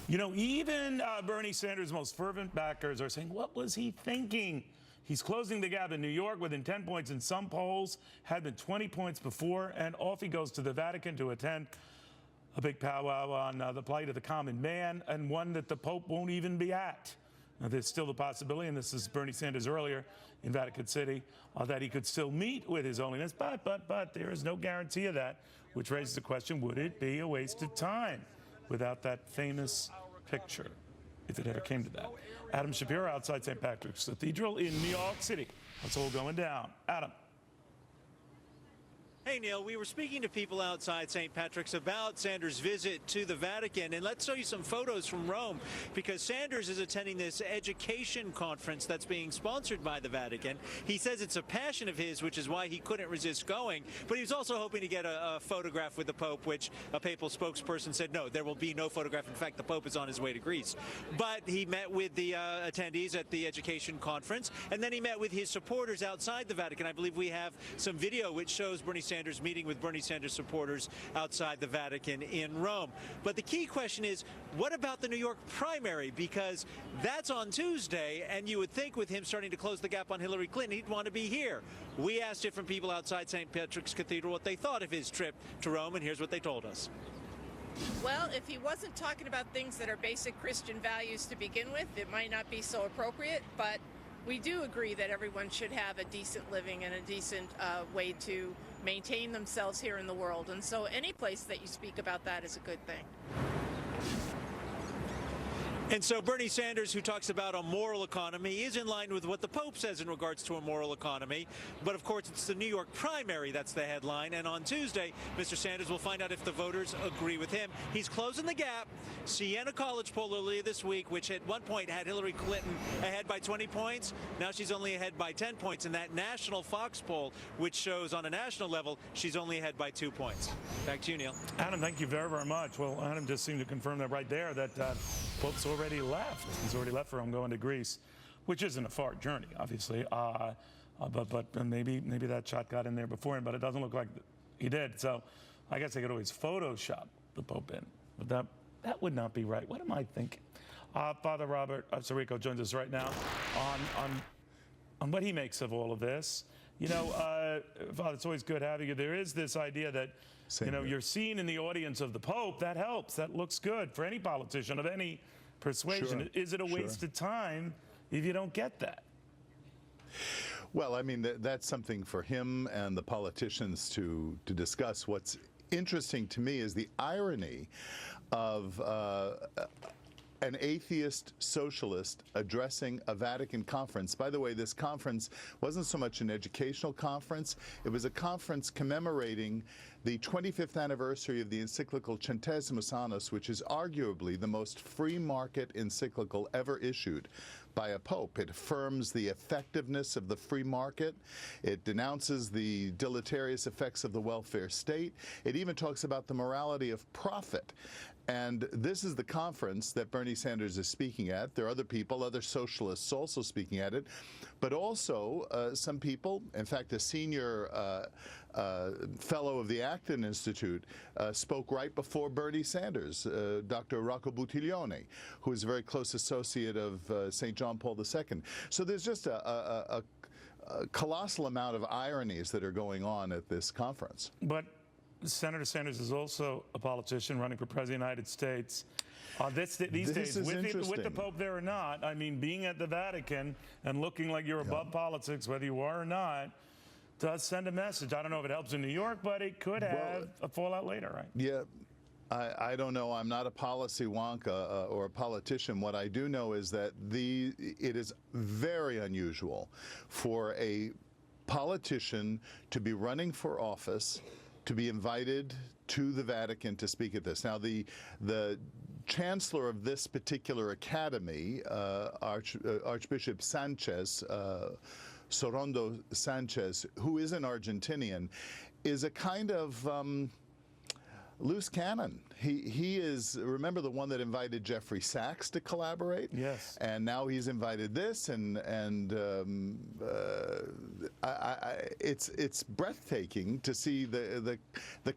You know, even Bernie Sanders' most fervent backers are saying, what was he thinking? He's closing the gap in New York within 10 points in some polls, had been 20 points before, and off he goes to the Vatican to attend a big powwow on the plight of the common man, and one that the Pope won't even be at. Now, there's still the possibility, and this is Bernie Sanders earlier in Vatican City, that he could still meet with His Holiness, but there is no guarantee of that, which raises the question, would it be a waste of time without that famous picture, if it ever came to that? Adam Shapiro outside St. Patrick's Cathedral in New York City. That's all going down. Adam. Hey, Neil, we were speaking to people outside St. Patrick's about Sanders' visit to the Vatican, and let's show you some photos from Rome, because Sanders is attending this education conference that's being sponsored by the Vatican. He says it's a passion of his, which is why he couldn't resist going, but he was also hoping to get a photograph with the Pope, which a papal spokesperson said, no, there will be no photograph. In fact, the Pope is on his way to Greece. But he met with the attendees at the education conference, and then he met with his supporters outside the Vatican. I believe we have some video which shows Bernie Sanders meeting with Bernie Sanders supporters outside the Vatican in Rome. But the key question is, what about the New York primary? Because that's on Tuesday, and you would think with him starting to close the gap on Hillary Clinton, he'd want to be here. We asked different people outside St. Patrick's Cathedral what they thought of his trip to Rome, and here's what they told us. Well, if he wasn't talking about things that are basic Christian values to begin with, it might not be so appropriate, but we do agree that everyone should have a decent living and a decent way to maintain themselves here in the world. And so any place that you speak about that is a good thing. And so Bernie Sanders, who talks about a moral economy, is in line with what the Pope says in regards to a moral economy. But, of course, it's the New York primary that's the headline. And on Tuesday, Mr. Sanders will find out if the voters agree with him. He's closing the gap. Siena College poll earlier this week, which at one point had Hillary Clinton ahead by 20 points. Now she's only ahead by 10 points. And that national Fox poll, which shows on a national level, she's only ahead by 2 points. Back to you, Neil. Adam, thank you very, very much. Well, Adam just seemed to confirm that right there, that Pope's already left. He's already left for home, going to Greece, which isn't a far journey, obviously. But maybe that shot got in there before him, but it doesn't look like he did. So I guess they could always Photoshop the Pope in, but that would not be right. What am I thinking? Father Robert Sirico joins us right now on what he makes of all of this. You know, Father, it's always good having you. There is this idea that, you're seen in the audience of the Pope. That helps. That looks good for any politician of any persuasion. Sure. Is it a waste of time if you don't get that? Well, I mean, that's something for him and the politicians to discuss. What's interesting to me is the irony of an atheist socialist addressing a Vatican conference. By the way, this conference wasn't so much an educational conference. It was a conference commemorating the 25th anniversary of the encyclical Centesimus Annus, which is arguably the most free market encyclical ever issued by a pope. It affirms the effectiveness of the free market. It denounces the deleterious effects of the welfare state. It even talks about the morality of profit. And this is the conference that Bernie Sanders is speaking at. There are other people, other socialists also speaking at it, but also some people, in fact, a senior fellow of the Acton Institute spoke right before Bernie Sanders, Dr. Rocco Buttiglione, who is a very close associate of St. John Paul II. So there's just a colossal amount of ironies that are going on at this conference. But Senator Sanders is also a politician running for President of the United States. These days, with the Pope there or not, I mean, being at the Vatican and looking like you're above politics, whether you are or not, does send a message. I don't know if it helps in New York, but it could have a fallout later, right? Yeah. I don't know. I'm not a policy wonka or a politician. What I do know is that it is very unusual for a politician to be running for office, to be invited to the Vatican to speak at this. Now, the chancellor of this particular academy, Archbishop Sanchez, Sorondo Sanchez, who is an Argentinian, is a kind of loose cannon. He is, remember, the one that invited Jeffrey Sachs to collaborate? Yes. And now he's invited this, and it's breathtaking to see the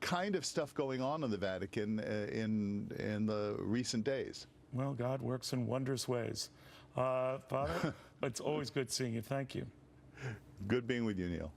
kind of stuff going on in the Vatican in the recent days. well, God works in wondrous ways. Father, it's always good seeing you. Thank you. Good being with you, Neil.